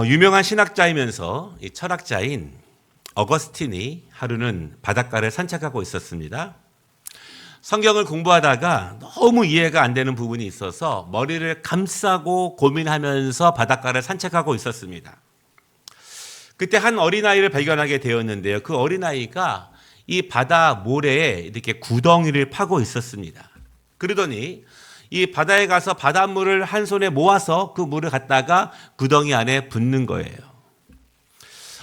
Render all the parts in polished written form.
유명한 신학자이면서 이 철학자인 어거스틴이 하루는 바닷가를 산책하고 있었습니다. 성경을 공부하다가 너무 이해가 안 되는 부분이 있어서 머리를 감싸고 고민하면서 바닷가를 산책하고 있었습니다. 그때 한 어린아이를 발견하게 되었는데요. 그 어린아이가 이 바다 모래에 이렇게 구덩이를 파고 있었습니다. 그러더니 이 바다에 가서 바닷물을 한 손에 모아서 그 물을 갖다가 구덩이 안에 붓는 거예요.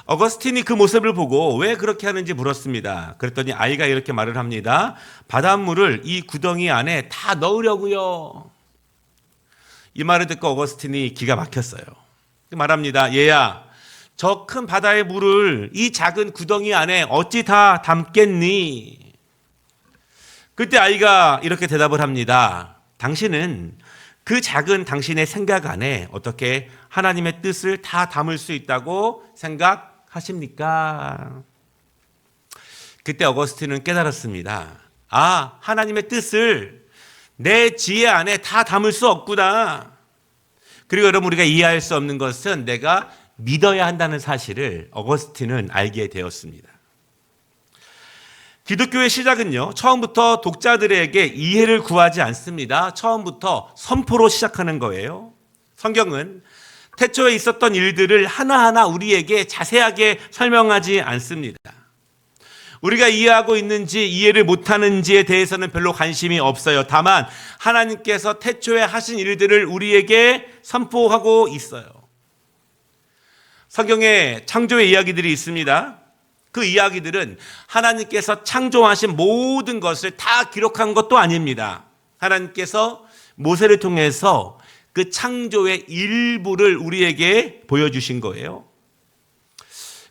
어거스틴이 그 모습을 보고 왜 그렇게 하는지 물었습니다. 그랬더니 아이가 이렇게 말을 합니다. 바닷물을 이 구덩이 안에 다 넣으려고요. 이 말을 듣고 어거스틴이 기가 막혔어요. 말합니다. 얘야, 저 큰 바다의 물을 이 작은 구덩이 안에 어찌 다 담겠니? 그때 아이가 이렇게 대답을 합니다. 당신은 그 작은 당신의 생각 안에 어떻게 하나님의 뜻을 다 담을 수 있다고 생각하십니까? 그때 어거스틴은 깨달았습니다. 아, 하나님의 뜻을 내 지혜 안에 다 담을 수 없구나. 그리고 여러분, 우리가 이해할 수 없는 것은 내가 믿어야 한다는 사실을 어거스틴은 알게 되었습니다. 기독교의 시작은요, 처음부터 독자들에게 이해를 구하지 않습니다. 처음부터 선포로 시작하는 거예요. 성경은 태초에 있었던 일들을 하나하나 우리에게 자세하게 설명하지 않습니다. 우리가 이해하고 있는지 이해를 못하는지에 대해서는 별로 관심이 없어요. 다만 하나님께서 태초에 하신 일들을 우리에게 선포하고 있어요. 성경에 창조의 이야기들이 있습니다. 그 이야기들은 하나님께서 창조하신 모든 것을 다 기록한 것도 아닙니다. 하나님께서 모세를 통해서 그 창조의 일부를 우리에게 보여주신 거예요.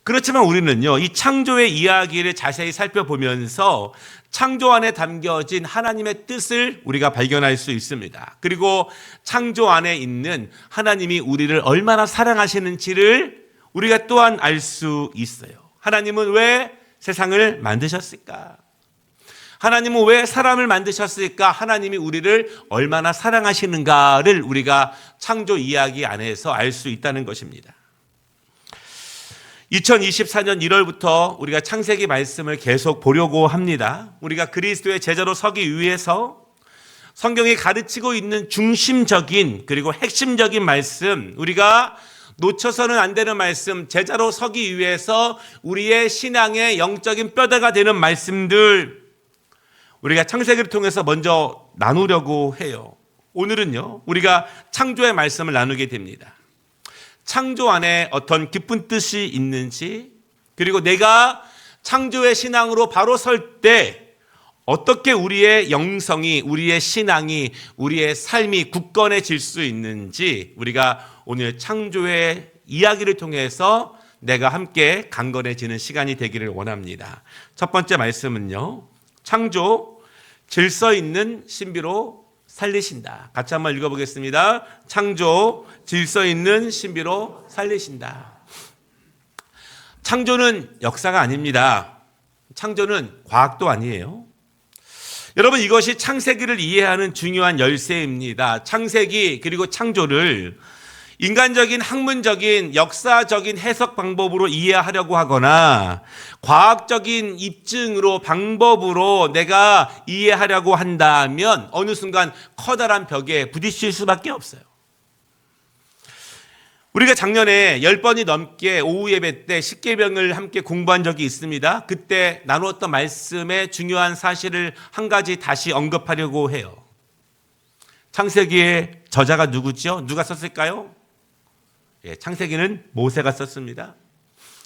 그렇지만 우리는요, 이 창조의 이야기를 자세히 살펴보면서 창조 안에 담겨진 하나님의 뜻을 우리가 발견할 수 있습니다. 그리고 창조 안에 있는 하나님이 우리를 얼마나 사랑하시는지를 우리가 또한 알 수 있어요. 하나님은 왜 세상을 만드셨을까? 하나님은 왜 사람을 만드셨을까? 하나님이 우리를 얼마나 사랑하시는가를 우리가 창조 이야기 안에서 알 수 있다는 것입니다. 2024년 1월부터 우리가 창세기 말씀을 계속 보려고 합니다. 우리가 그리스도의 제자로 서기 위해서 성경이 가르치고 있는 중심적인 그리고 핵심적인 말씀, 우리가 놓쳐서는 안 되는 말씀, 제자로 서기 위해서 우리의 신앙의 영적인 뼈대가 되는 말씀들, 우리가 창세기를 통해서 먼저 나누려고 해요. 오늘은요, 우리가 창조의 말씀을 나누게 됩니다. 창조 안에 어떤 깊은 뜻이 있는지, 그리고 내가 창조의 신앙으로 바로 설 때 어떻게 우리의 영성이, 우리의 신앙이, 우리의 삶이 굳건해질 수 있는지 우리가 오늘 창조의 이야기를 통해서 내가 함께 강건해지는 시간이 되기를 원합니다. 첫 번째 말씀은요, 창조, 질서 있는 신비로 살리신다. 같이 한번 읽어보겠습니다. 창조, 질서 있는 신비로 살리신다. 창조는 역사가 아닙니다. 창조는 과학도 아니에요. 여러분, 이것이 창세기를 이해하는 중요한 열쇠입니다. 창세기 그리고 창조를 인간적인 학문적인 역사적인 해석 방법으로 이해하려고 하거나 과학적인 입증으로 방법으로 내가 이해하려고 한다면 어느 순간 커다란 벽에 부딪힐 수밖에 없어요. 우리가 작년에 10번이 넘게 오후 예배 때 십계명을 함께 공부한 적이 있습니다. 그때 나누었던 말씀의 중요한 사실을 한 가지 다시 언급하려고 해요. 창세기의 저자가 누구죠? 누가 썼을까요? 창세기는 모세가 썼습니다.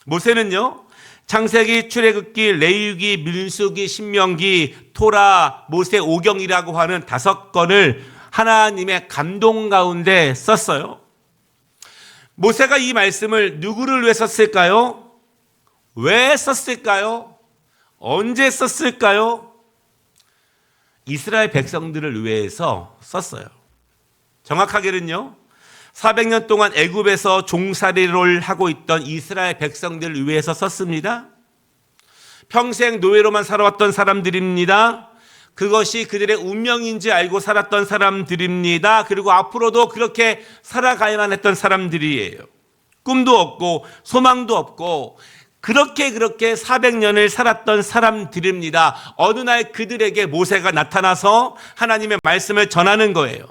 모세는요, 창세기, 출애굽기, 레위기, 민수기, 신명기, 토라, 모세 오경이라고 하는 5권을 하나님의 감동 가운데 썼어요. 모세가 이 말씀을 누구를 위해 썼을까요? 왜 썼을까요? 언제 썼을까요? 이스라엘 백성들을 위해서 썼어요. 정확하게는요, 400년 동안 애굽에서 종살이를 하고 있던 이스라엘 백성들을 위해서 썼습니다. 평생 노예로만 살아왔던 사람들입니다. 그것이 그들의 운명인지 알고 살았던 사람들입니다. 그리고 앞으로도 그렇게 살아가야만 했던 사람들이에요. 꿈도 없고 소망도 없고 그렇게 400년을 살았던 사람들입니다. 어느 날 그들에게 모세가 나타나서 하나님의 말씀을 전하는 거예요.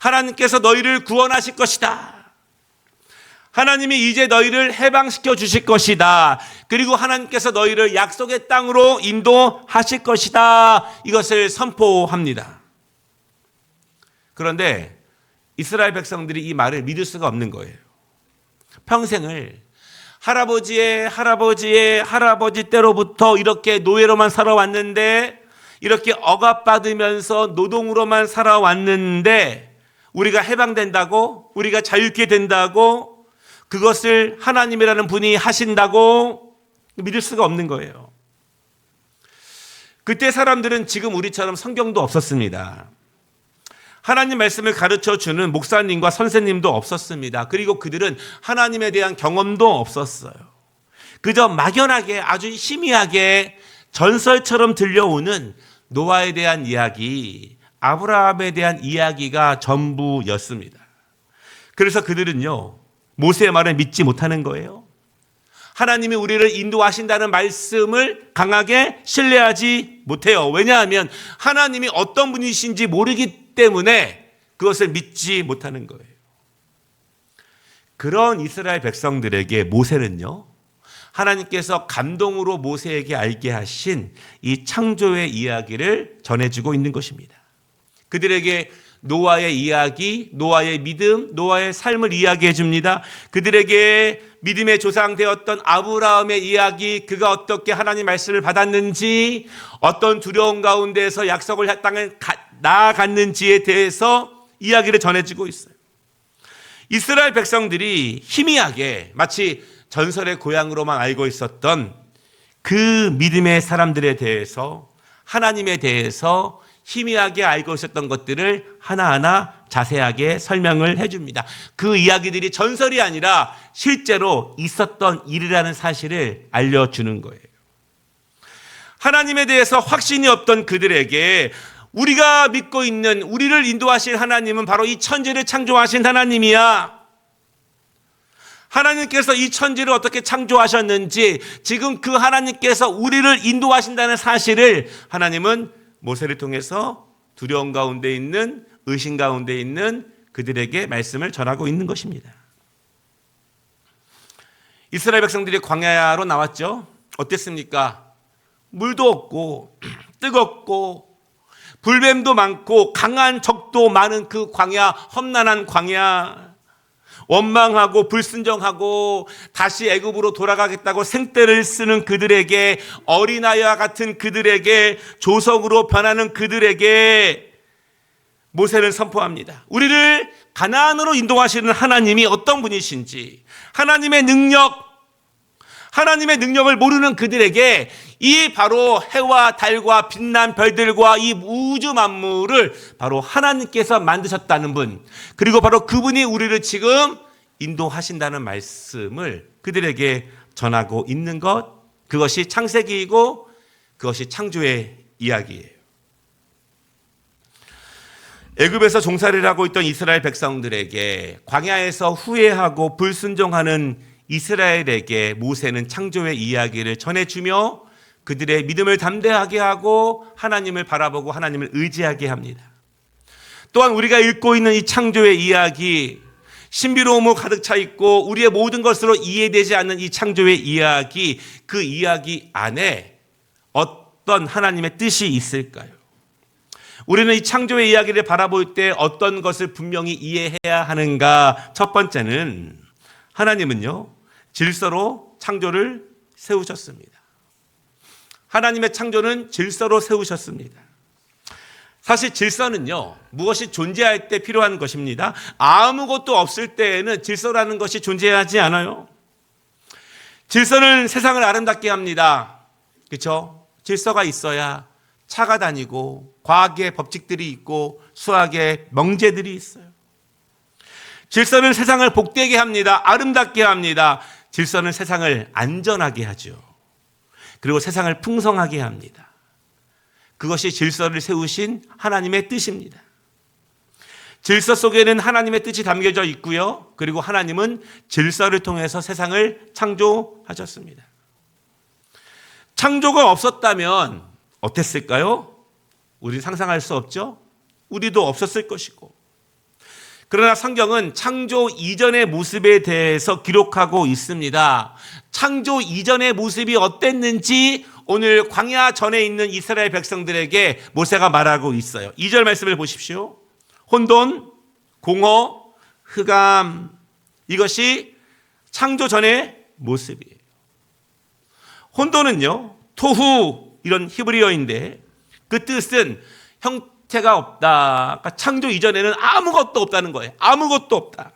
하나님께서 너희를 구원하실 것이다. 하나님이 이제 너희를 해방시켜 주실 것이다. 그리고 하나님께서 너희를 약속의 땅으로 인도하실 것이다. 이것을 선포합니다. 그런데 이스라엘 백성들이 이 말을 믿을 수가 없는 거예요. 평생을 할아버지 때로부터 이렇게 노예로만 살아왔는데, 이렇게 억압받으면서 노동으로만 살아왔는데, 우리가 해방된다고, 우리가 자유케 된다고, 그것을 하나님이라는 분이 하신다고 믿을 수가 없는 거예요. 그때 사람들은 지금 우리처럼 성경도 없었습니다. 하나님 말씀을 가르쳐주는 목사님과 선생님도 없었습니다. 그리고 그들은 하나님에 대한 경험도 없었어요. 그저 막연하게 아주 희미하게 전설처럼 들려오는 노아에 대한 이야기, 아브라함에 대한 이야기가 전부였습니다. 그래서 그들은요, 모세의 말을 믿지 못하는 거예요. 하나님이 우리를 인도하신다는 말씀을 강하게 신뢰하지 못해요. 왜냐하면 하나님이 어떤 분이신지 모르기 때문에 그것을 믿지 못하는 거예요. 그런 이스라엘 백성들에게 모세는요, 하나님께서 감동으로 모세에게 알게 하신 이 창조의 이야기를 전해주고 있는 것입니다. 그들에게 노아의 이야기, 노아의 믿음, 노아의 삶을 이야기해 줍니다. 그들에게 믿음의 조상 되었던 아브라함의 이야기, 그가 어떻게 하나님 말씀을 받았는지, 어떤 두려움 가운데서 약속을 땅을 나아갔는지에 대해서 이야기를 전해주고 있어요. 이스라엘 백성들이 희미하게 마치 전설의 고향으로만 알고 있었던 그 믿음의 사람들에 대해서, 하나님에 대해서 희미하게 알고 있었던 것들을 하나하나 자세하게 설명을 해줍니다. 그 이야기들이 전설이 아니라 실제로 있었던 일이라는 사실을 알려주는 거예요. 하나님에 대해서 확신이 없던 그들에게 우리가 믿고 있는, 우리를 인도하실 하나님은 바로 이 천지를 창조하신 하나님이야. 하나님께서 이 천지를 어떻게 창조하셨는지, 지금 그 하나님께서 우리를 인도하신다는 사실을 하나님은 모세를 통해서 두려움 가운데 있는, 의심 가운데 있는 그들에게 말씀을 전하고 있는 것입니다. 이스라엘 백성들이 광야로 나왔죠. 어땠습니까? 물도 없고 뜨겁고 불뱀도 많고 강한 적도 많은 그 광야, 험난한 광야, 원망하고 불순종하고 다시 애굽으로 돌아가겠다고 생떼를 쓰는 그들에게, 어린아이와 같은 그들에게, 조석으로 변하는 그들에게 모세는 선포합니다. 우리를 가나안으로 인도하시는 하나님이 어떤 분이신지, 하나님의 능력을 모르는 그들에게 이 바로 해와 달과 빛난 별들과 이 우주 만물을 바로 하나님께서 만드셨다는 분, 그리고 바로 그분이 우리를 지금 인도하신다는 말씀을 그들에게 전하고 있는 것, 그것이 창세기이고 그것이 창조의 이야기예요. 애굽에서 종살이를 하고 있던 이스라엘 백성들에게, 광야에서 후회하고 불순종하는 이스라엘에게 모세는 창조의 이야기를 전해주며 그들의 믿음을 담대하게 하고 하나님을 바라보고 하나님을 의지하게 합니다. 또한 우리가 읽고 있는 이 창조의 이야기, 신비로움으로 가득 차 있고 우리의 모든 것으로 이해되지 않는 이 창조의 이야기, 그 이야기 안에 어떤 하나님의 뜻이 있을까요? 우리는 이 창조의 이야기를 바라볼 때 어떤 것을 분명히 이해해야 하는가? 첫 번째는 하나님은요, 질서로 창조를 세우셨습니다. 하나님의 창조는 질서로 세우셨습니다. 사실 질서는요, 무엇이 존재할 때 필요한 것입니다. 아무것도 없을 때에는 질서라는 것이 존재하지 않아요. 질서는 세상을 아름답게 합니다. 그렇죠? 질서가 있어야 차가 다니고 과학의 법칙들이 있고 수학의 명제들이 있어요. 질서는 세상을 복되게 합니다. 아름답게 합니다. 질서는 세상을 안전하게 하죠. 그리고 세상을 풍성하게 합니다. 그것이 질서를 세우신 하나님의 뜻입니다. 질서 속에는 하나님의 뜻이 담겨져 있고요. 그리고 하나님은 질서를 통해서 세상을 창조하셨습니다. 창조가 없었다면 어땠을까요? 우리 상상할 수 없죠? 우리도 없었을 것이고. 그러나 성경은 창조 이전의 모습에 대해서 기록하고 있습니다. 창조 이전의 모습이 어땠는지 오늘 광야 전에 있는 이스라엘 백성들에게 모세가 말하고 있어요. 2절 말씀을 보십시오. 혼돈, 공허, 흑암, 이것이 창조 전의 모습이에요. 혼돈은요, 토후 이런 히브리어인데 그 뜻은 형태가 없다. 그러니까 창조 이전에는 아무것도 없다는 거예요. 아무것도 없다.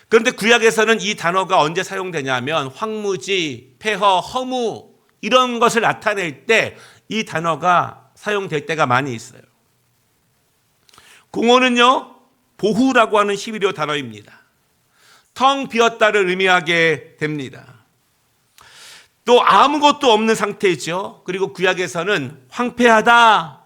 그런데 구약에서는 이 단어가 언제 사용되냐면 황무지, 폐허, 허무 이런 것을 나타낼 때 이 단어가 사용될 때가 많이 있어요. 공허는요, 보후라고 하는 히브리어 단어입니다. 텅 비었다를 의미하게 됩니다. 또 아무것도 없는 상태죠. 그리고 구약에서는 황폐하다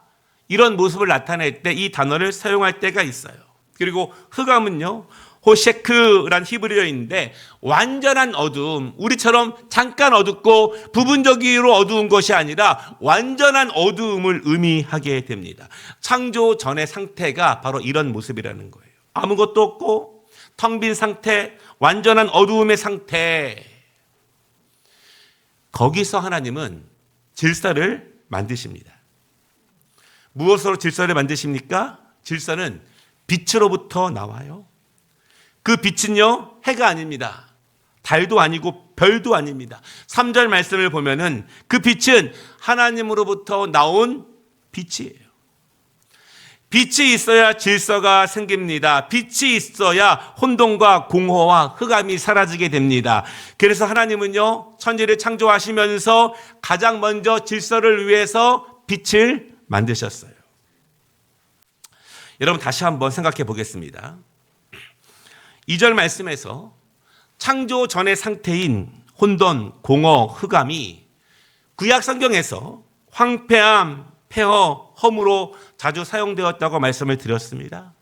이런 모습을 나타낼 때 이 단어를 사용할 때가 있어요. 그리고 흑암은요, 호셰크란 히브리어인데 완전한 어두움, 우리처럼 잠깐 어둡고 부분적으로 어두운 것이 아니라 완전한 어두움을 의미하게 됩니다. 창조 전의 상태가 바로 이런 모습이라는 거예요. 아무것도 없고 텅 빈 상태, 완전한 어두움의 상태. 거기서 하나님은 질서를 만드십니다. 무엇으로 질서를 만드십니까? 질서는 빛으로부터 나와요. 그 빛은요, 해가 아닙니다. 달도 아니고 별도 아닙니다. 3절 말씀을 보면은 그 빛은 하나님으로부터 나온 빛이에요. 빛이 있어야 질서가 생깁니다. 빛이 있어야 혼돈과 공허와 흑암이 사라지게 됩니다. 그래서 하나님은요, 천지를 창조하시면서 가장 먼저 질서를 위해서 빛을 만드셨어요. 여러분 다시 한번 생각해 보겠습니다. 2절 말씀에서 창조 전의 상태인 혼돈, 공허, 흑암이 구약 성경에서 황폐함, 폐허, 허무로 자주 사용되었다고 말씀을 드렸습니다.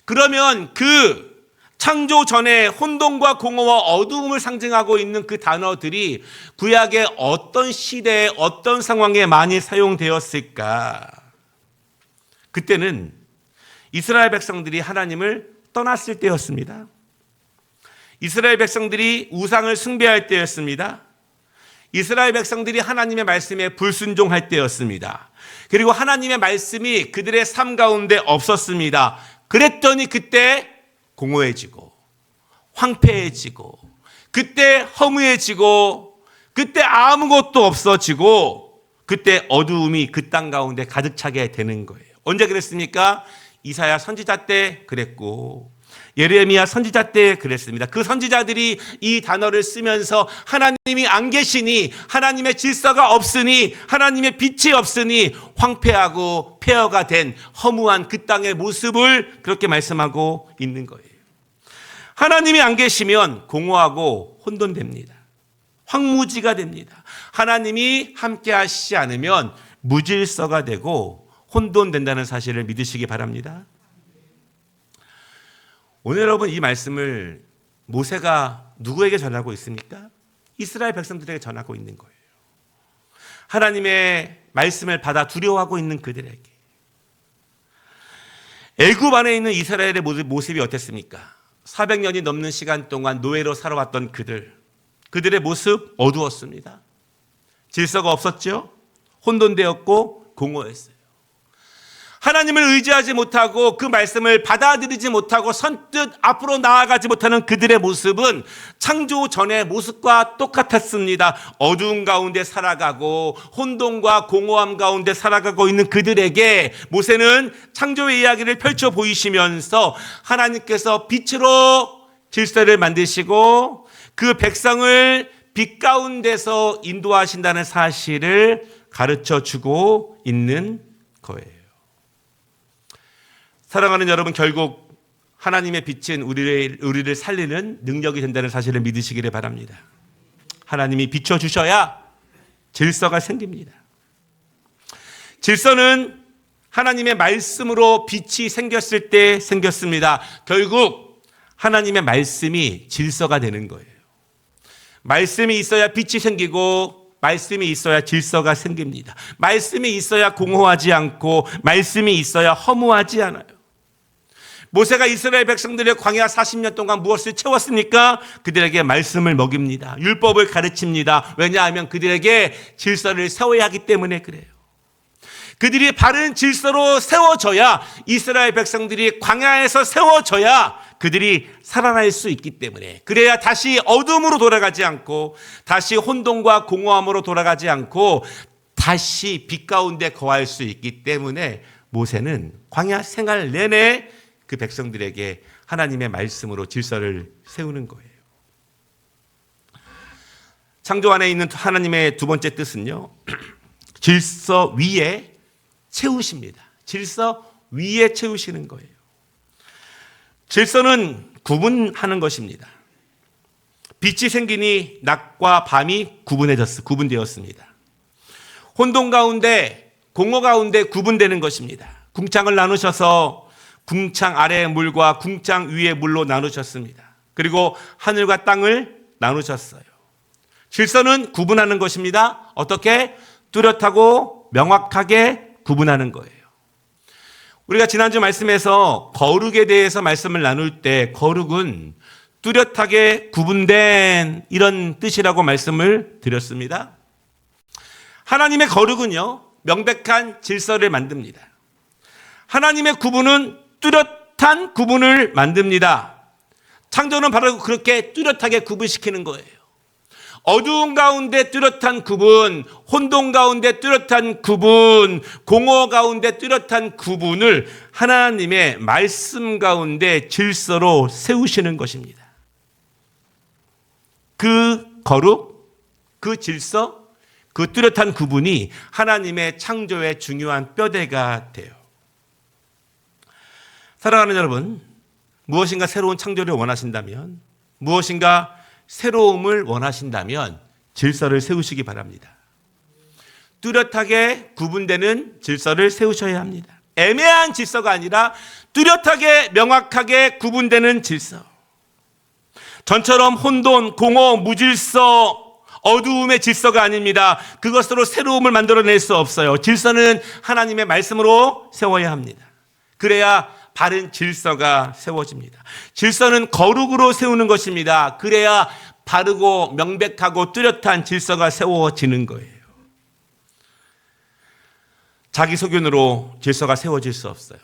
그러면 그 창조 전에 혼돈과 공허와 어두움을 상징하고 있는 그 단어들이 구약의 어떤 시대에 어떤 상황에 많이 사용되었을까? 그때는 이스라엘 백성들이 하나님을 떠났을 때였습니다. 이스라엘 백성들이 우상을 숭배할 때였습니다. 이스라엘 백성들이 하나님의 말씀에 불순종할 때였습니다. 그리고 하나님의 말씀이 그들의 삶 가운데 없었습니다. 그랬더니 그때 공허해지고 황폐해지고 그때 허무해지고 그때 아무것도 없어지고 그때 어두움이 그 땅 가운데 가득 차게 되는 거예요. 언제 그랬습니까? 이사야 선지자 때 그랬고 예레미야 선지자 때 그랬습니다. 그 선지자들이 이 단어를 쓰면서 하나님이 안 계시니, 하나님의 질서가 없으니, 하나님의 빛이 없으니 황폐하고 폐허가 된 허무한 그 땅의 모습을 그렇게 말씀하고 있는 거예요. 하나님이 안 계시면 공허하고 혼돈됩니다. 황무지가 됩니다. 하나님이 함께 하시지 않으면 무질서가 되고 혼돈된다는 사실을 믿으시기 바랍니다. 오늘 여러분 이 말씀을 모세가 누구에게 전하고 있습니까? 이스라엘 백성들에게 전하고 있는 거예요. 하나님의 말씀을 받아 두려워하고 있는 그들에게. 애굽 안에 있는 이스라엘의 모습이 어땠습니까? 400년이 넘는 시간 동안 노예로 살아왔던 그들의 모습 어두웠습니다. 질서가 없었죠? 혼돈되었고 공허했어요. 하나님을 의지하지 못하고 그 말씀을 받아들이지 못하고 선뜻 앞으로 나아가지 못하는 그들의 모습은 창조 전의 모습과 똑같았습니다. 어두운 가운데 살아가고 혼돈과 공허함 가운데 살아가고 있는 그들에게 모세는 창조의 이야기를 펼쳐 보이시면서 하나님께서 빛으로 질서를 만드시고 그 백성을 빛 가운데서 인도하신다는 사실을 가르쳐 주고 있는 거예요. 사랑하는 여러분, 결국 하나님의 빛은 우리를 살리는 능력이 된다는 사실을 믿으시기를 바랍니다. 하나님이 비춰주셔야 질서가 생깁니다. 질서는 하나님의 말씀으로 빛이 생겼을 때 생겼습니다. 결국 하나님의 말씀이 질서가 되는 거예요. 말씀이 있어야 빛이 생기고 말씀이 있어야 질서가 생깁니다. 말씀이 있어야 공허하지 않고 말씀이 있어야 허무하지 않아요. 모세가 이스라엘 백성들의 광야 40년 동안 무엇을 채웠습니까? 그들에게 말씀을 먹입니다. 율법을 가르칩니다. 왜냐하면 그들에게 질서를 세워야 하기 때문에 그래요. 그들이 바른 질서로 세워져야, 이스라엘 백성들이 광야에서 세워져야 그들이 살아날 수 있기 때문에, 그래야 다시 어둠으로 돌아가지 않고 다시 혼돈과 공허함으로 돌아가지 않고 다시 빛 가운데 거할 수 있기 때문에 모세는 광야 생활 내내 그 백성들에게 하나님의 말씀으로 질서를 세우는 거예요. 창조 안에 있는 하나님의 두 번째 뜻은요, 질서 위에 채우십니다. 질서 위에 채우시는 거예요. 질서는 구분하는 것입니다. 빛이 생기니 낮과 밤이 구분되었습니다. 혼돈 가운데, 공허 가운데 구분되는 것입니다. 궁창을 나누셔서 궁창 아래의 물과 궁창 위의 물로 나누셨습니다. 그리고 하늘과 땅을 나누셨어요. 질서는 구분하는 것입니다. 어떻게? 뚜렷하고 명확하게 구분하는 거예요. 우리가 지난주 말씀에서 거룩에 대해서 말씀을 나눌 때 거룩은 뚜렷하게 구분된 이런 뜻이라고 말씀을 드렸습니다. 하나님의 거룩은요, 명백한 질서를 만듭니다. 하나님의 구분은 뚜렷한 구분을 만듭니다. 창조는 바로 그렇게 뚜렷하게 구분시키는 거예요. 어두운 가운데 뚜렷한 구분, 혼돈 가운데 뚜렷한 구분, 공허 가운데 뚜렷한 구분을 하나님의 말씀 가운데 질서로 세우시는 것입니다. 그 거룩, 그 질서, 그 뚜렷한 구분이 하나님의 창조의 중요한 뼈대가 돼요. 사랑하는 여러분, 무엇인가 새로운 창조를 원하신다면, 무엇인가 새로움을 원하신다면 질서를 세우시기 바랍니다. 뚜렷하게 구분되는 질서를 세우셔야 합니다. 애매한 질서가 아니라 뚜렷하게 명확하게 구분되는 질서. 전처럼 혼돈, 공허, 무질서, 어두움의 질서가 아닙니다. 그것으로 새로움을 만들어낼 수 없어요. 질서는 하나님의 말씀으로 세워야 합니다. 그래야 바른 질서가 세워집니다. 질서는 거룩으로 세우는 것입니다. 그래야 바르고 명백하고 뚜렷한 질서가 세워지는 거예요. 자기 소견으로 질서가 세워질 수 없어요.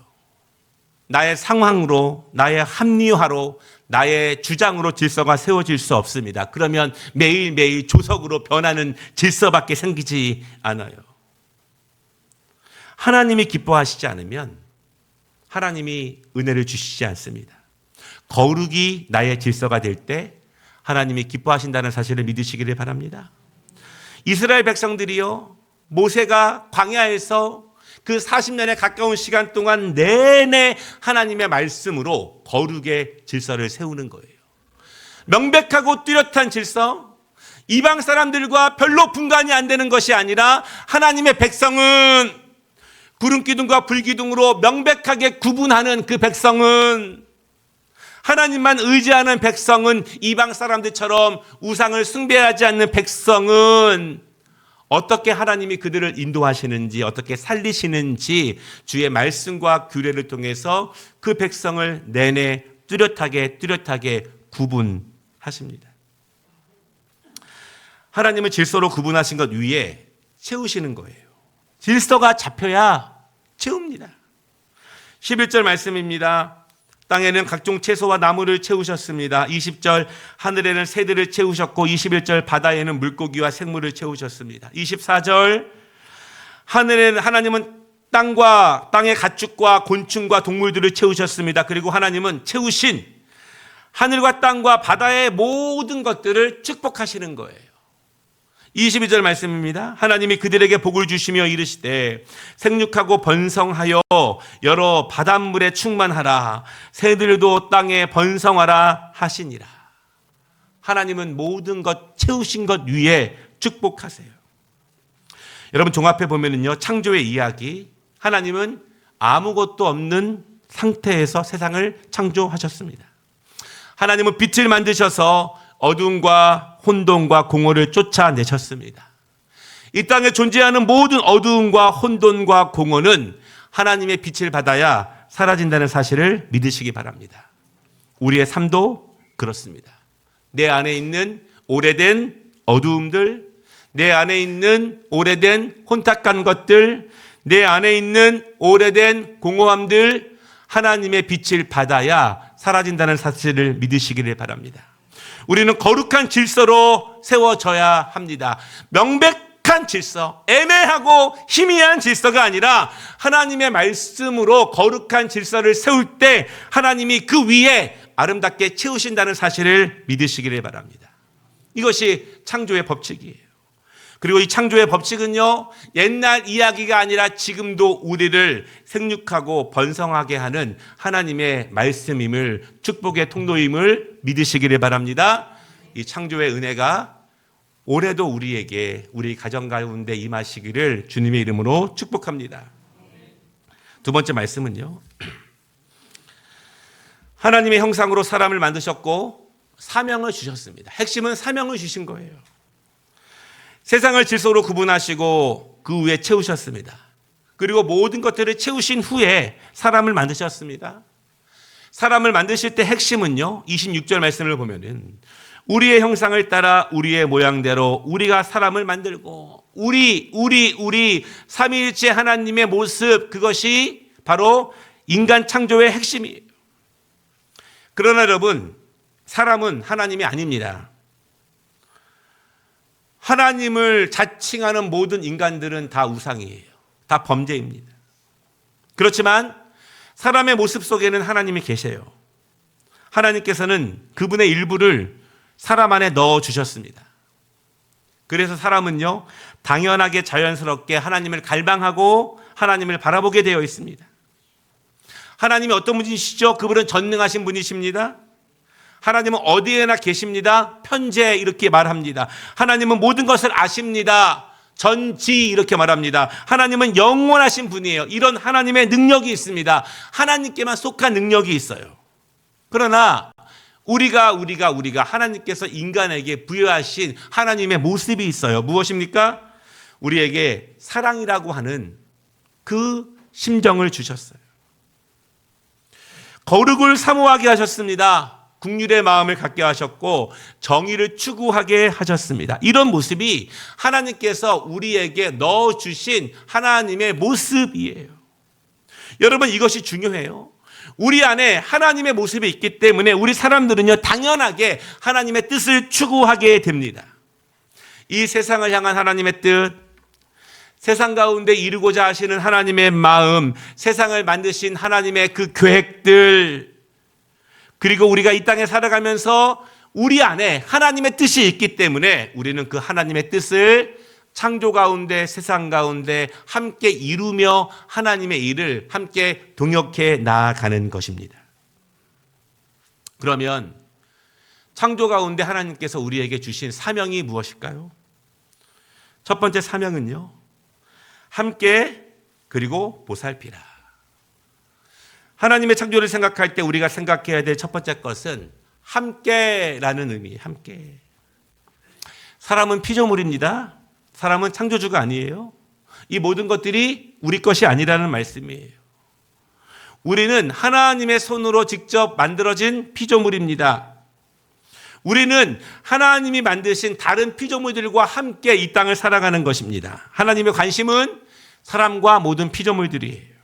나의 상황으로, 나의 합리화로, 나의 주장으로 질서가 세워질 수 없습니다. 그러면 매일매일 조석으로 변하는 질서밖에 생기지 않아요. 하나님이 기뻐하시지 않으면 하나님이 은혜를 주시지 않습니다. 거룩이 나의 질서가 될 때 하나님이 기뻐하신다는 사실을 믿으시기를 바랍니다. 이스라엘 백성들이요, 모세가 광야에서 그 40년에 가까운 시간 동안 내내 하나님의 말씀으로 거룩의 질서를 세우는 거예요. 명백하고 뚜렷한 질서, 이방 사람들과 별로 분간이 안 되는 것이 아니라 하나님의 백성은 구름기둥과 불기둥으로 명백하게 구분하는 그 백성은, 하나님만 의지하는 백성은, 이방 사람들처럼 우상을 숭배하지 않는 백성은 어떻게 하나님이 그들을 인도하시는지, 어떻게 살리시는지 주의 말씀과 규례를 통해서 그 백성을 내내 뚜렷하게 구분하십니다. 하나님은 질서로 구분하신 것 위에 채우시는 거예요. 질서가 잡혀야 채웁니다. 11절 말씀입니다. 땅에는 각종 채소와 나무를 채우셨습니다. 20절 하늘에는 새들을 채우셨고 21절 바다에는 물고기와 생물을 채우셨습니다. 24절 하나님은 땅과 땅의 가축과 곤충과 동물들을 채우셨습니다. 그리고 하나님은 채우신 하늘과 땅과 바다의 모든 것들을 축복하시는 거예요. 22절 말씀입니다. 하나님이 그들에게 복을 주시며 이르시되 생육하고 번성하여 여러 바닷물에 충만하라. 새들도 땅에 번성하라 하시니라. 하나님은 모든 것 채우신 것 위에 축복하세요. 여러분 종합해 보면요, 창조의 이야기, 하나님은 아무것도 없는 상태에서 세상을 창조하셨습니다. 하나님은 빛을 만드셔서 어둠과 혼돈과 공허를 쫓아내셨습니다. 이 땅에 존재하는 모든 어두움과 혼돈과 공허는 하나님의 빛을 받아야 사라진다는 사실을 믿으시기 바랍니다. 우리의 삶도 그렇습니다. 내 안에 있는 오래된 어두움들, 내 안에 있는 오래된 혼탁한 것들, 내 안에 있는 오래된 공허함들, 하나님의 빛을 받아야 사라진다는 사실을 믿으시기를 바랍니다. 우리는 거룩한 질서로 세워져야 합니다. 명백한 질서, 애매하고 희미한 질서가 아니라 하나님의 말씀으로 거룩한 질서를 세울 때 하나님이 그 위에 아름답게 채우신다는 사실을 믿으시기를 바랍니다. 이것이 창조의 법칙이에요. 그리고 이 창조의 법칙은요, 옛날 이야기가 아니라 지금도 우리를 생육하고 번성하게 하는 하나님의 말씀임을, 축복의 통로임을 믿으시기를 바랍니다. 이 창조의 은혜가 올해도 우리에게, 우리 가정 가운데 임하시기를 주님의 이름으로 축복합니다. 두 번째 말씀은요, 하나님의 형상으로 사람을 만드셨고 사명을 주셨습니다. 핵심은 사명을 주신 거예요. 세상을 질서로 구분하시고 그 위에 채우셨습니다. 그리고 모든 것들을 채우신 후에 사람을 만드셨습니다. 사람을 만드실 때 핵심은요, 26절 말씀을 보면은 우리의 형상을 따라 우리의 모양대로 우리가 사람을 만들고 우리 삼위일체 하나님의 모습, 그것이 바로 인간 창조의 핵심이에요. 그러나 여러분, 사람은 하나님이 아닙니다. 하나님을 자칭하는 모든 인간들은 다 우상이에요. 다 범죄입니다. 그렇지만 사람의 모습 속에는 하나님이 계세요. 하나님께서는 그분의 일부를 사람 안에 넣어주셨습니다. 그래서 사람은요, 당연하게 자연스럽게 하나님을 갈망하고 하나님을 바라보게 되어 있습니다. 하나님이 어떤 분이시죠? 그분은 전능하신 분이십니다. 하나님은 어디에나 계십니다. 편재 이렇게 말합니다. 하나님은 모든 것을 아십니다. 전지 이렇게 말합니다. 하나님은 영원하신 분이에요. 이런 하나님의 능력이 있습니다. 하나님께만 속한 능력이 있어요. 그러나 우리가 하나님께서 인간에게 부여하신 하나님의 모습이 있어요. 무엇입니까? 우리에게 사랑이라고 하는 그 심정을 주셨어요. 거룩을 사모하게 하셨습니다. 긍휼의 마음을 갖게 하셨고 정의를 추구하게 하셨습니다. 이런 모습이 하나님께서 우리에게 넣어주신 하나님의 모습이에요. 여러분, 이것이 중요해요. 우리 안에 하나님의 모습이 있기 때문에 우리 사람들은요, 당연하게 하나님의 뜻을 추구하게 됩니다. 이 세상을 향한 하나님의 뜻, 세상 가운데 이루고자 하시는 하나님의 마음, 세상을 만드신 하나님의 그 계획들, 그리고 우리가 이 땅에 살아가면서 우리 안에 하나님의 뜻이 있기 때문에 우리는 그 하나님의 뜻을 창조 가운데, 세상 가운데 함께 이루며 하나님의 일을 함께 동역해 나아가는 것입니다. 그러면 창조 가운데 하나님께서 우리에게 주신 사명이 무엇일까요? 첫 번째 사명은요, 함께 그리고 보살피라. 하나님의 창조를 생각할 때 우리가 생각해야 될 첫 번째 것은 함께라는 의미예요. 함께. 사람은 피조물입니다. 사람은 창조주가 아니에요. 이 모든 것들이 우리 것이 아니라는 말씀이에요. 우리는 하나님의 손으로 직접 만들어진 피조물입니다. 우리는 하나님이 만드신 다른 피조물들과 함께 이 땅을 살아가는 것입니다. 하나님의 관심은 사람과 모든 피조물들이에요.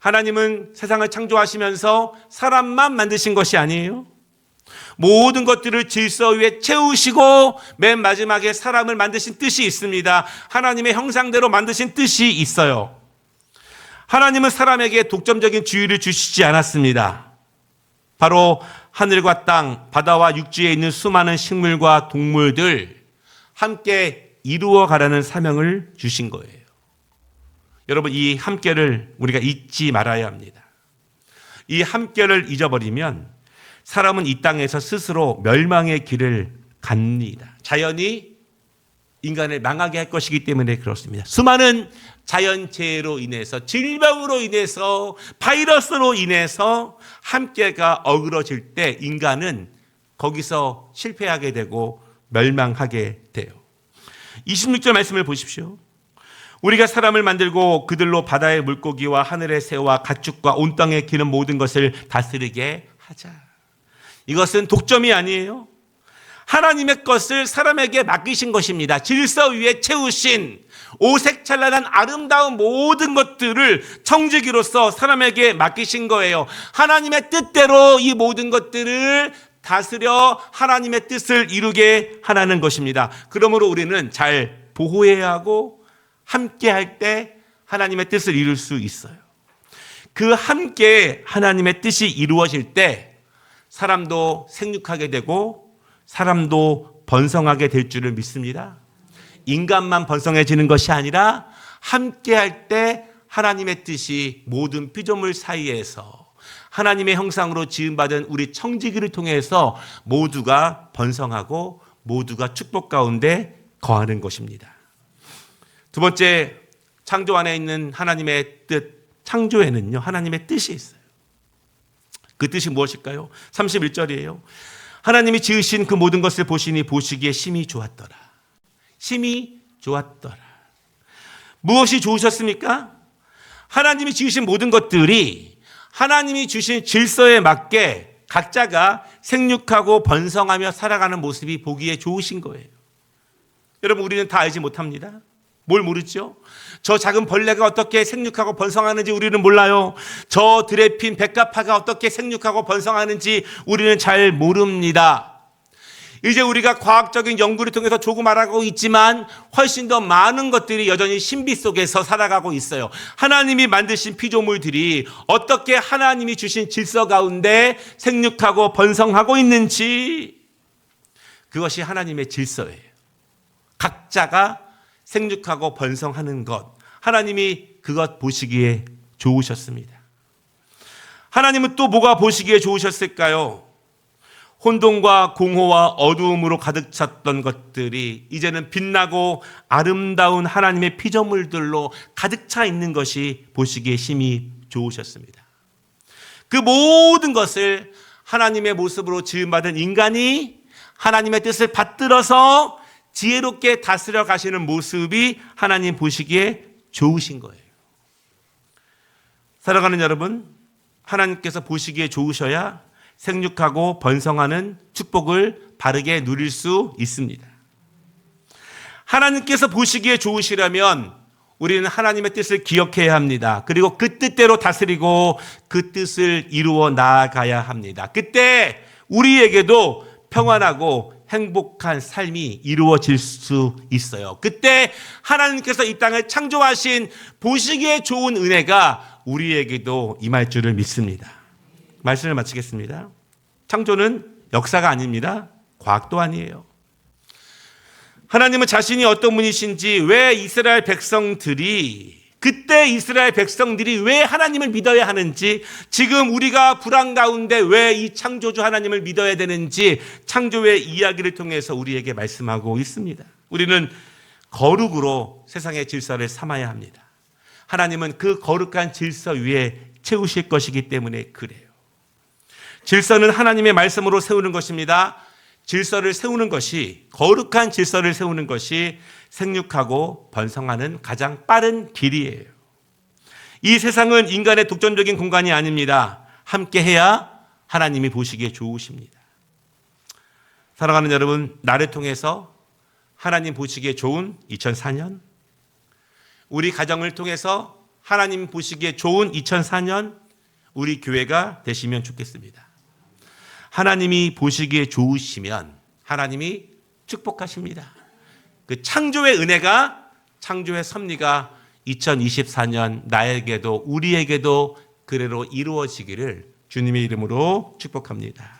하나님은 세상을 창조하시면서 사람만 만드신 것이 아니에요. 모든 것들을 질서 위에 채우시고 맨 마지막에 사람을 만드신 뜻이 있습니다. 하나님의 형상대로 만드신 뜻이 있어요. 하나님은 사람에게 독점적인 지위를 주시지 않았습니다. 바로 하늘과 땅, 바다와 육지에 있는 수많은 식물과 동물들 함께 이루어 가라는 사명을 주신 거예요. 여러분, 이 함께를 우리가 잊지 말아야 합니다. 이 함께를 잊어버리면 사람은 이 땅에서 스스로 멸망의 길을 갑니다. 자연이 인간을 망하게 할 것이기 때문에 그렇습니다. 수많은 자연재해로 인해서, 질병으로 인해서, 바이러스로 인해서 함께가 어그러질 때 인간은 거기서 실패하게 되고 멸망하게 돼요. 26절 말씀을 보십시오. 우리가 사람을 만들고 그들로 바다의 물고기와 하늘의 새와 가축과 온 땅에 기는 모든 것을 다스리게 하자. 이것은 독점이 아니에요. 하나님의 것을 사람에게 맡기신 것입니다. 질서 위에 채우신 오색찬란한 아름다운 모든 것들을 청지기로서 사람에게 맡기신 거예요. 하나님의 뜻대로 이 모든 것들을 다스려 하나님의 뜻을 이루게 하라는 것입니다. 그러므로 우리는 잘 보호해야 하고 함께 할 때 하나님의 뜻을 이룰 수 있어요. 그 함께 하나님의 뜻이 이루어질 때 사람도 생육하게 되고 사람도 번성하게 될 줄을 믿습니다. 인간만 번성해지는 것이 아니라 함께 할 때 하나님의 뜻이 모든 피조물 사이에서 하나님의 형상으로 지음받은 우리 청지기를 통해서 모두가 번성하고 모두가 축복 가운데 거하는 것입니다. 두 번째, 창조 안에 있는 하나님의 뜻, 창조에는요 하나님의 뜻이 있어요. 그 뜻이 무엇일까요? 31절이에요. 하나님이 지으신 그 모든 것을 보시니 보시기에 심히 좋았더라. 심히 좋았더라. 무엇이 좋으셨습니까? 하나님이 지으신 모든 것들이 하나님이 주신 질서에 맞게 각자가 생육하고 번성하며 살아가는 모습이 보기에 좋으신 거예요. 여러분, 우리는 다 알지 못합니다. 뭘 모르죠? 저 작은 벌레가 어떻게 생육하고 번성하는지 우리는 몰라요. 저 드레핀 백합화가 어떻게 생육하고 번성하는지 우리는 잘 모릅니다. 이제 우리가 과학적인 연구를 통해서 조금 알아가고 있지만 훨씬 더 많은 것들이 여전히 신비 속에서 살아가고 있어요. 하나님이 만드신 피조물들이 어떻게 하나님이 주신 질서 가운데 생육하고 번성하고 있는지, 그것이 하나님의 질서예요. 각자가 생육하고 번성하는 것, 하나님이 그것 보시기에 좋으셨습니다. 하나님은 또 뭐가 보시기에 좋으셨을까요? 혼돈과 공허와 어두움으로 가득 찼던 것들이 이제는 빛나고 아름다운 하나님의 피조물들로 가득 차 있는 것이 보시기에 심히 좋으셨습니다. 그 모든 것을 하나님의 모습으로 지음받은 인간이 하나님의 뜻을 받들어서 지혜롭게 다스려 가시는 모습이 하나님 보시기에 좋으신 거예요. 살아가는 여러분, 하나님께서 보시기에 좋으셔야 생육하고 번성하는 축복을 바르게 누릴 수 있습니다. 하나님께서 보시기에 좋으시려면 우리는 하나님의 뜻을 기억해야 합니다. 그리고 그 뜻대로 다스리고 그 뜻을 이루어 나아가야 합니다. 그때 우리에게도 평안하고 행복한 삶이 이루어질 수 있어요. 그때 하나님께서 이 땅을 창조하신 보시기에 좋은 은혜가 우리에게도 임할 줄을 믿습니다. 말씀을 마치겠습니다. 창조는 역사가 아닙니다. 과학도 아니에요. 하나님은 자신이 어떤 분이신지, 왜 이스라엘 백성들이, 그때 이스라엘 백성들이 왜 하나님을 믿어야 하는지, 지금 우리가 불안 가운데 왜 이 창조주 하나님을 믿어야 되는지 창조의 이야기를 통해서 우리에게 말씀하고 있습니다. 우리는 거룩으로 세상의 질서를 삼아야 합니다. 하나님은 그 거룩한 질서 위에 채우실 것이기 때문에 그래요. 질서는 하나님의 말씀으로 세우는 것입니다. 질서를 세우는 것이, 거룩한 질서를 세우는 것이 생육하고 번성하는 가장 빠른 길이에요. 이 세상은 인간의 독점적인 공간이 아닙니다. 함께해야 하나님이 보시기에 좋으십니다. 사랑하는 여러분, 나를 통해서 하나님 보시기에 좋은 2004년, 우리 가정을 통해서 하나님 보시기에 좋은 2004년, 우리 교회가 되시면 좋겠습니다. 하나님이 보시기에 좋으시면 하나님이 축복하십니다. 그 창조의 은혜가, 창조의 섭리가 2024년 나에게도 우리에게도 그대로 이루어지기를 주님의 이름으로 축복합니다.